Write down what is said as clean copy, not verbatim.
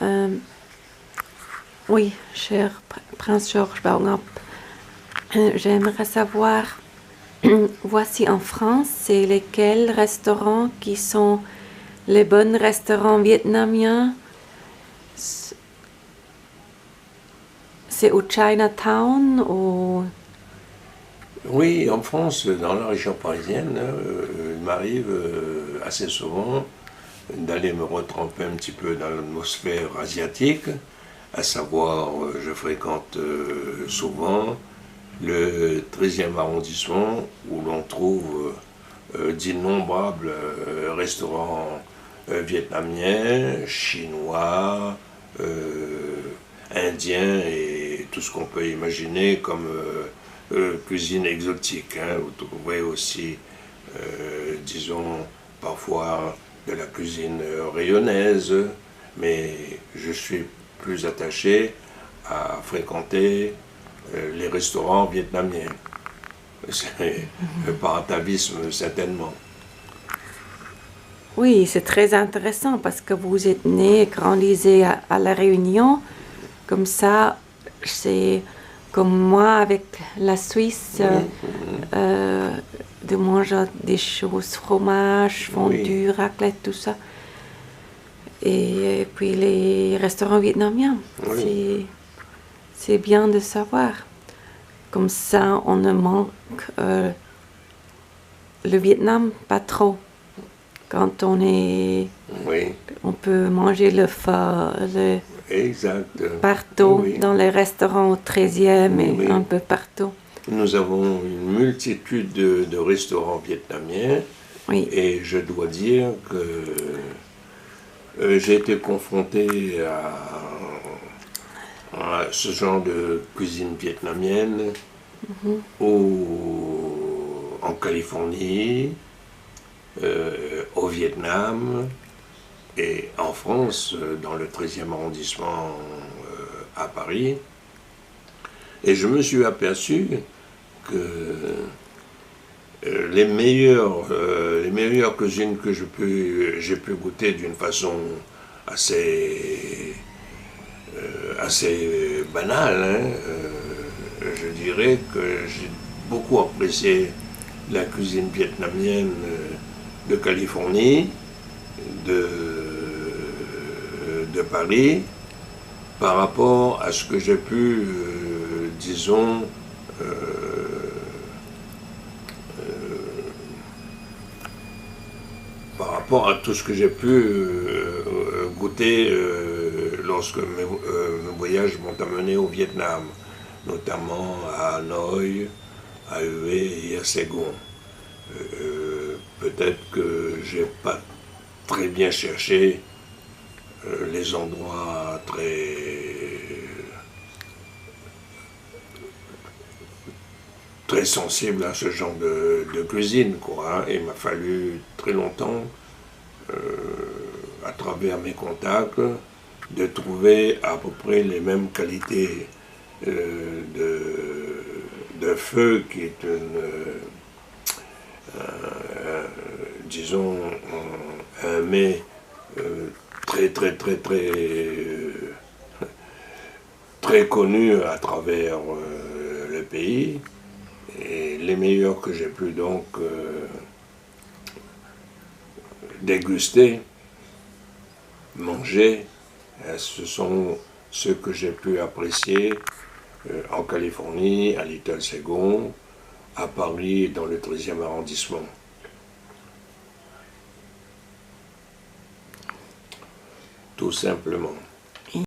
Euh, oui, cher Prince Georges Bauernop, j'aimerais savoir, voici en France, c'est lesquels restaurants qui sont les bons restaurants vietnamiens? C'est au Chinatown ou... Oui, en France, dans la région parisienne, il m'arrive assez souvent d'aller me retremper un petit peu dans l'atmosphère asiatique, à savoir, je fréquente souvent le 13e arrondissement où l'on trouve d'innombrables restaurants vietnamiens, chinois, indiens et tout ce qu'on peut imaginer comme cuisine exotique. Hein. Vous trouverez aussi, disons, parfois de la cuisine rayonnaise, mais je suis plus attaché à fréquenter les restaurants vietnamiens. C'est par atavisme certainement. Oui, c'est très intéressant parce que vous êtes né et grandi à La Réunion. Comme ça, c'est comme moi avec la Suisse, de manger des choses, fromage, fondue, Oui, raclette, tout ça. Et puis les restaurants vietnamiens, oui, c'est bien de savoir. Comme ça, on ne manque le Vietnam pas trop. Quand oui, on peut manger le pho, exact. partout, Oui, dans les restaurants au 13e oui, et un oui. peu partout. Nous avons une multitude de restaurants vietnamiens Oui. et je dois dire que j'ai été confronté à ce genre de cuisine vietnamienne en Californie, au Vietnam et en France, dans le 13e arrondissement à Paris. Et je me suis aperçu que les meilleures cuisines que j'ai pu goûter d'une façon assez, assez banale, hein, je dirais que j'ai beaucoup apprécié la cuisine vietnamienne de Californie, de, de Paris, par rapport à ce que j'ai pu, disons, euh, par rapport à tout ce que j'ai pu goûter lorsque mes voyages m'ont amené au Vietnam, notamment à Hanoï, à Hue et à Saigon. Peut-être que j'ai pas très bien cherché les endroits très sensibles à ce genre de cuisine, quoi. Hein. Il m'a fallu très longtemps, à travers mes contacts, de trouver à peu près les mêmes qualités de feu, qui est disons, un mets très, très, très, très, très connu à travers le pays. Et les meilleurs que j'ai pu donc déguster, manger, ce sont ceux que j'ai pu apprécier en Californie, à Little Saigon, à Paris, dans le 13e arrondissement. Tout simplement.